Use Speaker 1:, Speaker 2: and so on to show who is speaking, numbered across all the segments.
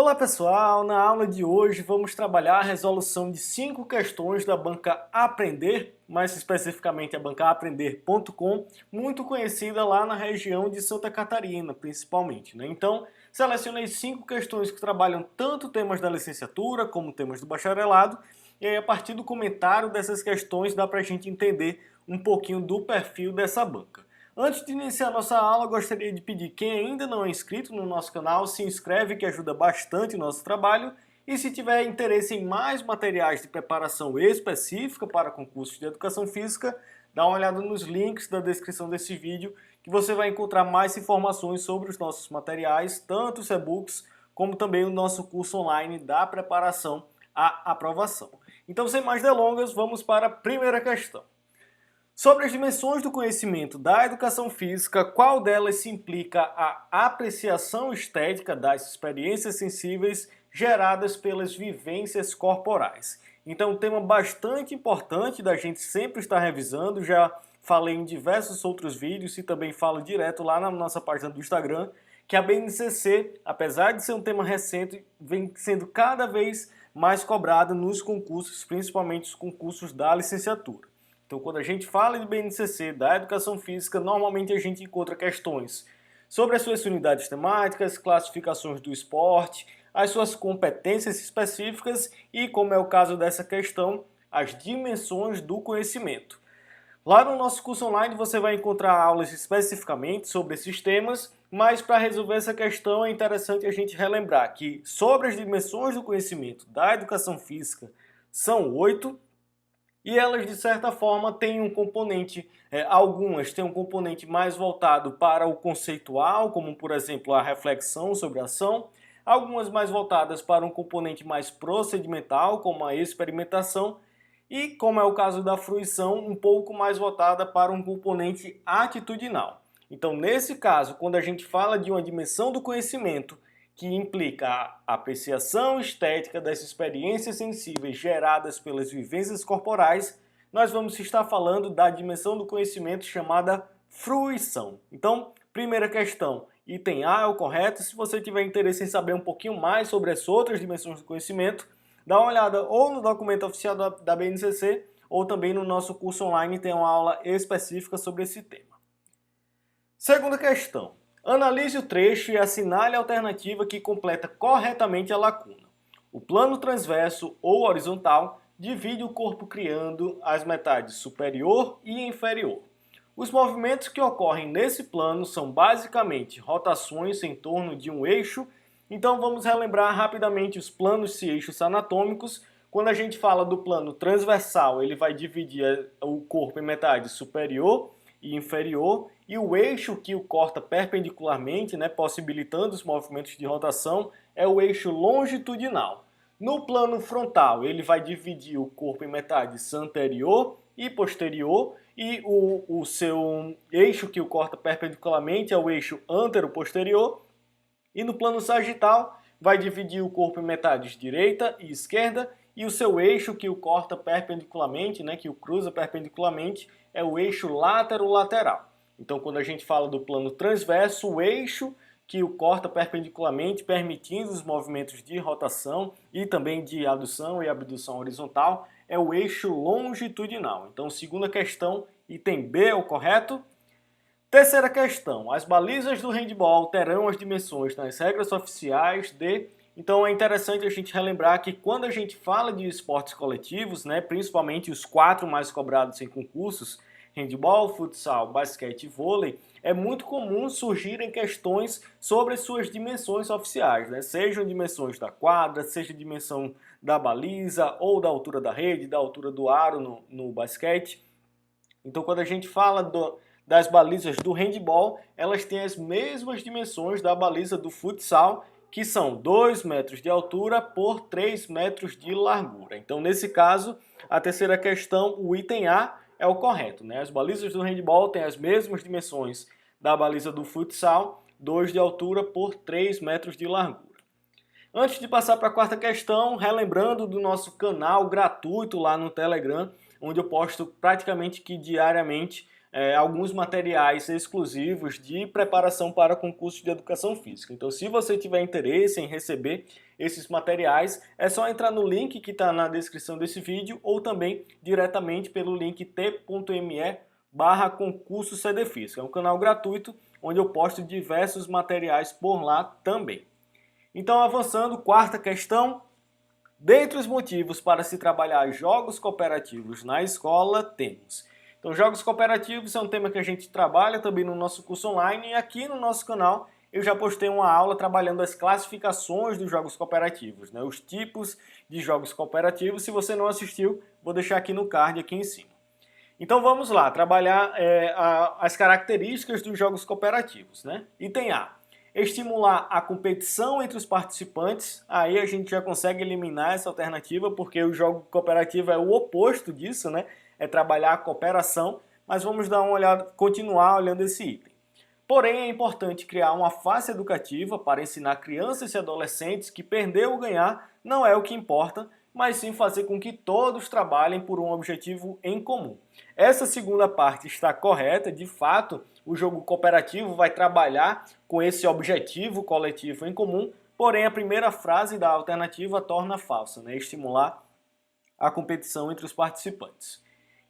Speaker 1: Olá pessoal, na aula de hoje vamos trabalhar a resolução de 5 questões da banca Aprender, mais especificamente a banca aprender.com, muito conhecida lá na região de Santa Catarina, principalmente, né? Então, selecionei 5 questões que trabalham tanto temas da licenciatura como temas do bacharelado, e aí a partir do comentário dessas questões dá para a gente entender um pouquinho do perfil dessa banca. Antes de iniciar nossa aula, gostaria de pedir quem ainda não é inscrito no nosso canal, se inscreve que ajuda bastante o nosso trabalho. E se tiver interesse em mais materiais de preparação específica para concursos de educação física, dá uma olhada nos links da descrição desse vídeo, que você vai encontrar mais informações sobre os nossos materiais, tanto os e-books, como também o nosso curso online da preparação à aprovação. Então, sem mais delongas, vamos para a primeira questão. Sobre as dimensões do conhecimento da educação física, qual delas se implica a apreciação estética das experiências sensíveis geradas pelas vivências corporais? Então, um tema bastante importante da gente sempre estar revisando, já falei em diversos outros vídeos e também falo direto lá na nossa página do Instagram, que a BNCC, apesar de ser um tema recente, vem sendo cada vez mais cobrada nos concursos, principalmente os concursos da licenciatura. Então, quando a gente fala de BNCC, da educação física, normalmente a gente encontra questões sobre as suas unidades temáticas, classificações do esporte, as suas competências específicas e, como é o caso dessa questão, as dimensões do conhecimento. Lá no nosso curso online você vai encontrar aulas especificamente sobre esses temas, mas para resolver essa questão é interessante a gente relembrar que sobre as dimensões do conhecimento da educação física são 8, e elas, de certa forma, têm um componente, algumas têm um componente mais voltado para o conceitual, como, por exemplo, a reflexão sobre a ação, algumas mais voltadas para um componente mais procedimental, como a experimentação, e, como é o caso da fruição, um pouco mais voltada para um componente atitudinal. Então, nesse caso, quando a gente fala de uma dimensão do conhecimento, que implica a apreciação estética das experiências sensíveis geradas pelas vivências corporais, nós vamos estar falando da dimensão do conhecimento chamada fruição. Então, primeira questão, item A é o correto. Se você tiver interesse em saber um pouquinho mais sobre as outras dimensões do conhecimento, dá uma olhada ou no documento oficial da BNCC ou também no nosso curso online, tem uma aula específica sobre esse tema. Segunda questão. Analise o trecho e assinale a alternativa que completa corretamente a lacuna. O plano transverso ou horizontal divide o corpo criando as metades superior e inferior. Os movimentos que ocorrem nesse plano são basicamente rotações em torno de um eixo. Então vamos relembrar rapidamente os planos e eixos anatômicos. Quando a gente fala do plano transversal, ele vai dividir o corpo em metade superior e inferior, e o eixo que o corta perpendicularmente, possibilitando os movimentos de rotação, é o eixo longitudinal. No plano frontal, ele vai dividir o corpo em metades anterior e posterior, e o seu eixo que o corta perpendicularmente é o eixo antero-posterior, e no plano sagital, vai dividir o corpo em metades direita e esquerda, e o seu eixo que o corta perpendicularmente, que o cruza perpendicularmente, é o eixo látero-lateral. Então, quando a gente fala do plano transverso, o eixo que o corta perpendicularmente, permitindo os movimentos de rotação e também de adução e abdução horizontal, é o eixo longitudinal. Então, segunda questão, item B é o correto. Terceira questão, as balizas do handball terão as dimensões nas regras oficiais de... Então é interessante a gente relembrar que quando a gente fala de esportes coletivos, principalmente os 4 mais cobrados em concursos, handball, futsal, basquete e vôlei, é muito comum surgirem questões sobre as suas dimensões oficiais, sejam dimensões da quadra, seja dimensão da baliza ou da altura da rede, da altura do aro no basquete. Então quando a gente fala das balizas do handball, elas têm as mesmas dimensões da baliza do futsal, que são 2 metros de altura por 3 metros de largura. Então, nesse caso, a terceira questão, o item A, é o correto. As balizas do handball têm as mesmas dimensões da baliza do futsal, 2 de altura por 3 metros de largura. Antes de passar para a quarta questão, relembrando do nosso canal gratuito lá no Telegram, onde eu posto praticamente que diariamente alguns materiais exclusivos de preparação para concursos de educação física. Então, se você tiver interesse em receber esses materiais, é só entrar no link que está na descrição desse vídeo ou também diretamente pelo link t.me/concurso CD Física. É um canal gratuito onde eu posto diversos materiais por lá também. Então, avançando, quarta questão. Dentre os motivos para se trabalhar jogos cooperativos na escola, temos. Então, jogos cooperativos é um tema que a gente trabalha também no nosso curso online e aqui no nosso canal eu já postei uma aula trabalhando as classificações dos jogos cooperativos, né? Os tipos de jogos cooperativos. Se você não assistiu, vou deixar aqui no card aqui em cima. Então vamos lá, trabalhar as características dos jogos cooperativos, né? Item A. Estimular a competição entre os participantes. Aí a gente já consegue eliminar essa alternativa, porque o jogo cooperativo é o oposto disso, né? É trabalhar a cooperação, mas vamos dar uma olhada, continuar olhando esse item. Porém, é importante criar uma face educativa para ensinar crianças e adolescentes que perder ou ganhar não é o que importa, mas sim fazer com que todos trabalhem por um objetivo em comum. Essa segunda parte está correta, de fato, o jogo cooperativo vai trabalhar com esse objetivo coletivo em comum, porém a primeira frase da alternativa torna falsa, né? Estimular a competição entre os participantes.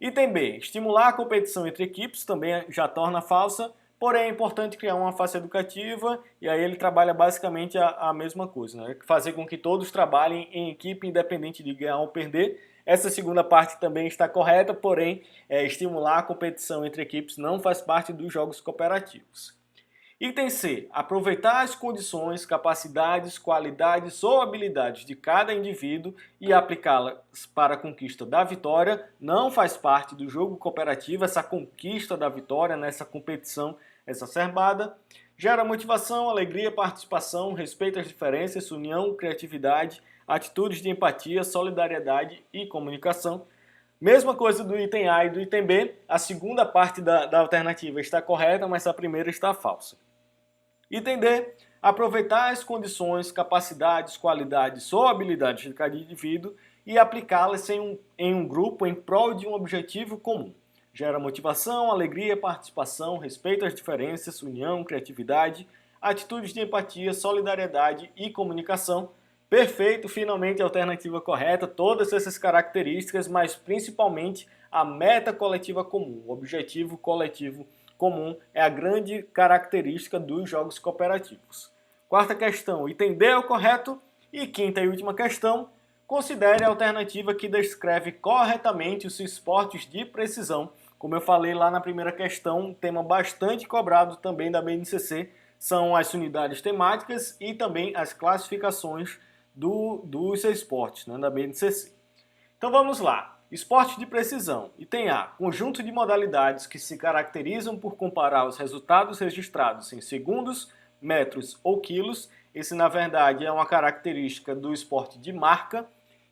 Speaker 1: Item B, estimular a competição entre equipes também já torna falsa, porém é importante criar uma face educativa e aí ele trabalha basicamente a mesma coisa, né? Fazer com que todos trabalhem em equipe independente de ganhar ou perder. Essa segunda parte também está correta, porém estimular a competição entre equipes não faz parte dos jogos cooperativos. Item C. Aproveitar as condições, capacidades, qualidades ou habilidades de cada indivíduo e aplicá-las para a conquista da vitória não faz parte do jogo cooperativo, essa conquista da vitória, nessa competição exacerbada. Gera motivação, alegria, participação, respeito às diferenças, união, criatividade, atitudes de empatia, solidariedade e comunicação. Mesma coisa do item A e do item B, a segunda parte da alternativa está correta, mas a primeira está falsa. Item D, aproveitar as condições, capacidades, qualidades ou habilidades de cada indivíduo e aplicá-las em um grupo em prol de um objetivo comum. Gera motivação, alegria, participação, respeito às diferenças, união, criatividade, atitudes de empatia, solidariedade e comunicação. Perfeito, finalmente a alternativa correta, todas essas características, mas principalmente a meta coletiva comum, o objetivo coletivo comum é a grande característica dos jogos cooperativos. Quarta questão, item D é o correto. E quinta e última questão, considere a alternativa que descreve corretamente os esportes de precisão. Como eu falei lá na primeira questão, um tema bastante cobrado também da BNCC são as unidades temáticas e também as classificações dos esportes, né, da BNCC. Então vamos lá. Esporte de precisão. Item A. Conjunto de modalidades que se caracterizam por comparar os resultados registrados em segundos, metros ou quilos. Esse, na verdade, é uma característica do esporte de marca.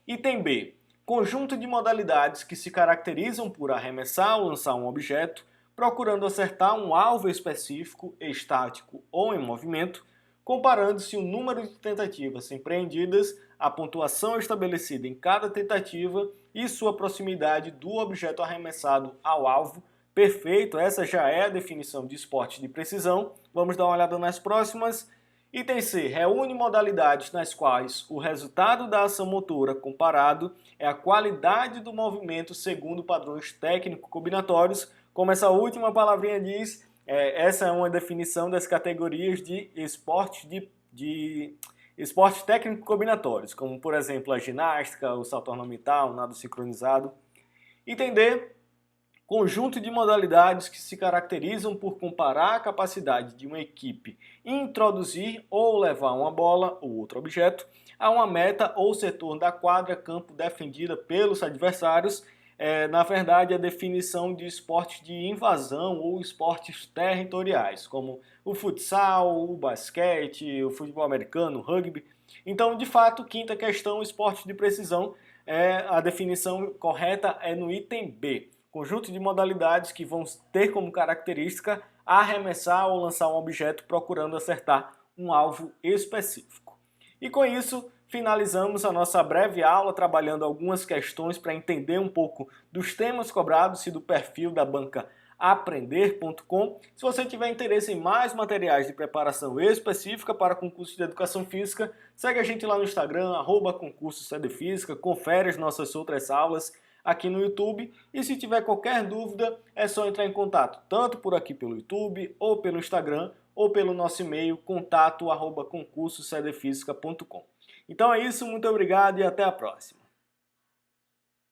Speaker 1: Item B. Conjunto de modalidades que se caracterizam por arremessar ou lançar um objeto, procurando acertar um alvo específico, estático ou em movimento, comparando-se o número de tentativas empreendidas, a pontuação estabelecida em cada tentativa e sua proximidade do objeto arremessado ao alvo. Perfeito, essa já é a definição de esporte de precisão. Vamos dar uma olhada nas próximas. Item C. Reúne modalidades nas quais o resultado da ação motora comparado é a qualidade do movimento segundo padrões técnico-combinatórios. Como essa última palavrinha diz, essa é uma definição das categorias de esportes esportes técnico-combinatórios, como por exemplo a ginástica, o salto ornamental, o nado sincronizado. Item D. Conjunto de modalidades que se caracterizam por comparar a capacidade de uma equipe introduzir ou levar uma bola ou outro objeto a uma meta ou setor da quadra, campo defendida pelos adversários. Na verdade, a definição de esportes de invasão ou esportes territoriais, como o futsal, o basquete, o futebol americano, o rugby. Então, de fato, quinta questão, esporte de precisão, a definição correta é no item B. Conjunto de modalidades que vão ter como característica arremessar ou lançar um objeto procurando acertar um alvo específico. E com isso, finalizamos a nossa breve aula trabalhando algumas questões para entender um pouco dos temas cobrados e do perfil da banca aprender.com. Se você tiver interesse em mais materiais de preparação específica para concursos de educação física, segue a gente lá no Instagram, @concurso-cdfísica, confere as nossas outras aulas aqui no YouTube, e se tiver qualquer dúvida é só entrar em contato, tanto por aqui pelo YouTube, ou pelo Instagram, ou pelo nosso e-mail, contato@concurso-cdfísica.com. Então é isso, muito obrigado e até a próxima.